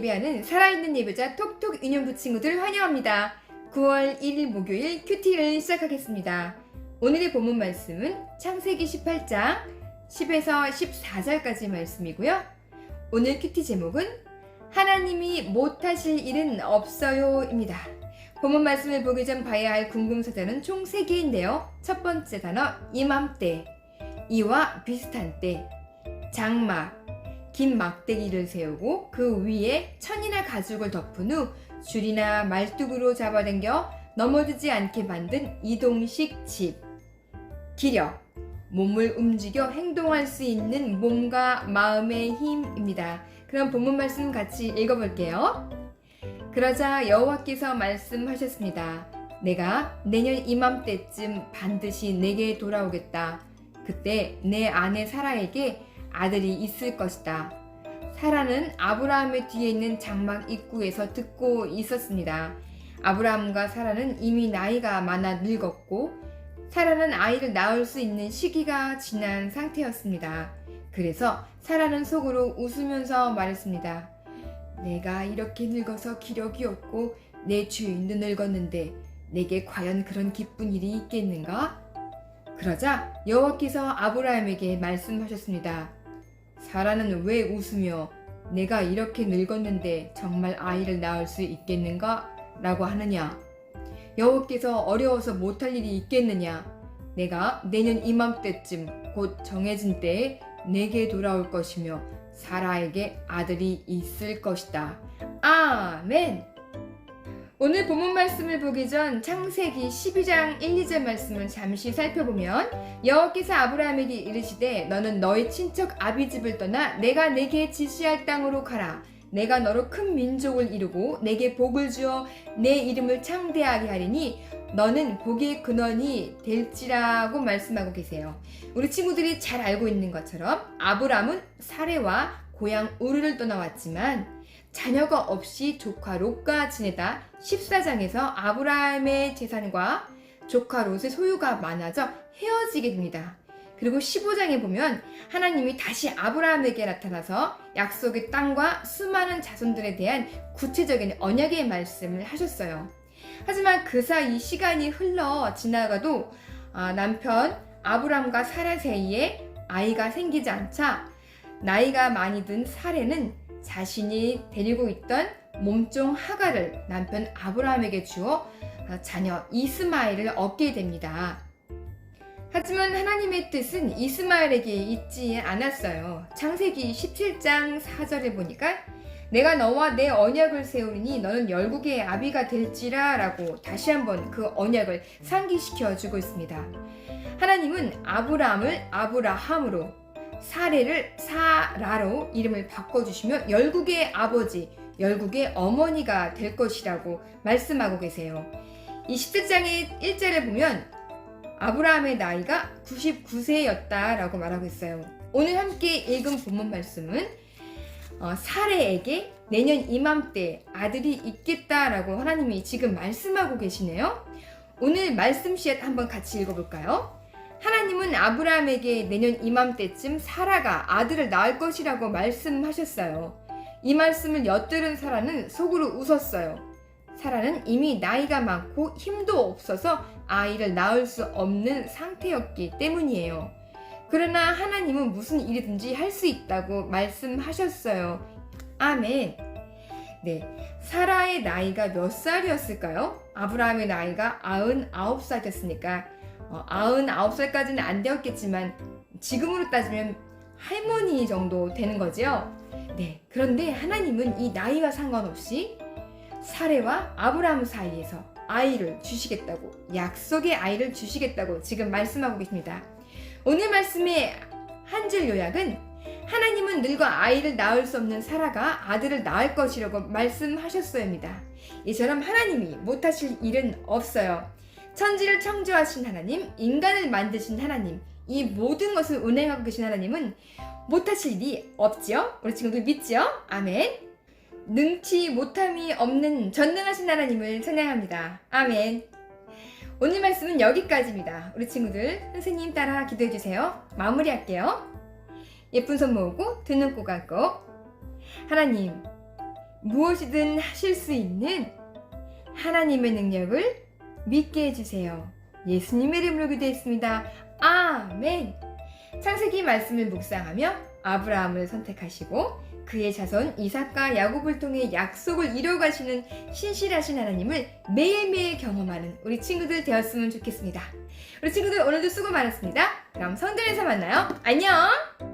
예배하는 살아있는 예배자 톡톡 인연부 친구들 환영합니다. 9월 1일 목요일 큐티를 시작하겠습니다. 오늘의 본문 말씀은 창세기 18장 10에서 14절까지 말씀이고요. 오늘 큐티 제목은 하나님이 못하실 일은 없어요 입니다. 본문 말씀을 보기 전 봐야 할 궁금사절은 총 3개인데요. 첫 번째 단어 이맘때, 이와 비슷한 때, 장막, 긴 막대기를 세우고 그 위에 천이나 가죽을 덮은 후 줄이나 말뚝으로 잡아당겨 넘어지지 않게 만든 이동식 집. 기력, 몸을 움직여 행동할 수 있는 몸과 마음의 힘입니다. 그럼 본문 말씀 같이 읽어볼게요. 그러자 여호와께서 말씀하셨습니다. 내가 내년 이맘때쯤 반드시 내게 돌아오겠다. 그때 내 아내 사라에게 아들이 있을 것이다. 사라는 아브라함의 뒤에 있는 장막 입구에서 듣고 있었습니다. 아브라함과 사라는 이미 나이가 많아 늙었고 사라는 아이를 낳을 수 있는 시기가 지난 상태였습니다. 그래서 사라는 속으로 웃으면서 말했습니다. 내가 이렇게 늙어서 기력이 없고 내 주인도 늙었는데 내게 과연 그런 기쁜 일이 있겠는가? 그러자 여호와께서 아브라함에게 말씀하셨습니다. 사라는 왜 웃으며 내가 이렇게 늙었는데 정말 아이를 낳을 수 있겠는가? 라고 하느냐? 여호와께서 어려워서 못할 일이 있겠느냐? 내가 내년 이맘때쯤 곧 정해진 때에 내게 돌아올 것이며 사라에게 아들이 있을 것이다. 아멘! 오늘 본문 말씀을 보기 전 창세기 12장 1, 2절 말씀을 잠시 살펴보면 여호와께서 아브라함에게 이르시되 너는 너희 친척 아비집을 떠나 내가 내게 지시할 땅으로 가라. 내가 너로 큰 민족을 이루고 내게 복을 주어 내 이름을 창대하게 하리니 너는 복의 근원이 될지라고 말씀하고 계세요. 우리 친구들이 잘 알고 있는 것처럼 아브람은 사레와 고향 우르를 떠나왔지만 자녀가 없이 조카 롯과 지내다 14장에서 아브라함의 재산과 조카 롯의 소유가 많아져 헤어지게 됩니다. 그리고 15장에 보면 하나님이 다시 아브라함에게 나타나서 약속의 땅과 수많은 자손들에 대한 구체적인 언약의 말씀을 하셨어요. 하지만 그 사이 시간이 흘러 지나가도 남편 아브람과 사라 사이에 아이가 생기지 않자 나이가 많이 든 사레는 자신이 데리고 있던 몸종 하갈을 남편 아브라함에게 주어 자녀 이스마엘을 얻게 됩니다. 하지만 하나님의 뜻은 이스마엘에게 있지 않았어요. 창세기 17장 4절에 보니까 내가 너와 내 언약을 세우리니 너는 열국의 아비가 될지라 라고 다시 한번 그 언약을 상기시켜 주고 있습니다. 하나님은 아브라함을 아브라함으로 사레를 사라로 이름을 바꿔주시며 열국의 아버지, 열국의 어머니가 될 것이라고 말씀하고 계세요. 이 17장의 1절에 보면 아브라함의 나이가 99세였다라고 말하고 있어요. 오늘 함께 읽은 본문 말씀은 사레에게 내년 이맘때 아들이 있겠다라고 하나님이 지금 말씀하고 계시네요. 오늘 말씀 씨앗 한번 같이 읽어볼까요? 하나님은 아브라함에게 내년 이맘때쯤 사라가 아들을 낳을 것이라고 말씀하셨어요. 이 말씀을 엿들은 사라는 속으로 웃었어요. 사라는 이미 나이가 많고 힘도 없어서 아이를 낳을 수 없는 상태였기 때문이에요. 그러나 하나님은 무슨 일이든지 할 수 있다고 말씀하셨어요. 아멘. 네, 사라의 나이가 몇 살이었을까요? 아브라함의 나이가 99살이었으니까 99살까지는 안 되었겠지만 지금으로 따지면 할머니 정도 되는 거죠. 네, 그런데 하나님은 이 나이와 상관없이 사레와 아브라함 사이에서 아이를 주시겠다고, 약속의 아이를 주시겠다고 지금 말씀하고 계십니다. 오늘 말씀의 한 줄 요약은 하나님은 늙어 아이를 낳을 수 없는 사라가 아들을 낳을 것이라고 말씀하셨어요입니다. 이처럼 하나님이 못하실 일은 없어요. 천지를 창조하신 하나님, 인간을 만드신 하나님, 이 모든 것을 운행하고 계신 하나님은 못하실 일이 없지요? 우리 친구들 믿지요? 아멘. 능치 못함이 없는 전능하신 하나님을 찬양합니다. 아멘. 오늘 말씀은 여기까지입니다. 우리 친구들 선생님 따라 기도해주세요. 마무리할게요. 예쁜 손 모으고 두 눈 꼭 감고 하나님, 무엇이든 하실 수 있는 하나님의 능력을 믿게 해주세요. 예수님의 이름으로 기도했습니다. 아멘. 창세기 말씀을 묵상하며 아브라함을 선택하시고 그의 자손 이삭과 야곱을 통해 약속을 이루어가시는 신실하신 하나님을 매일매일 경험하는 우리 친구들 되었으면 좋겠습니다. 우리 친구들 오늘도 수고 많았습니다. 그럼 성전에서 만나요. 안녕.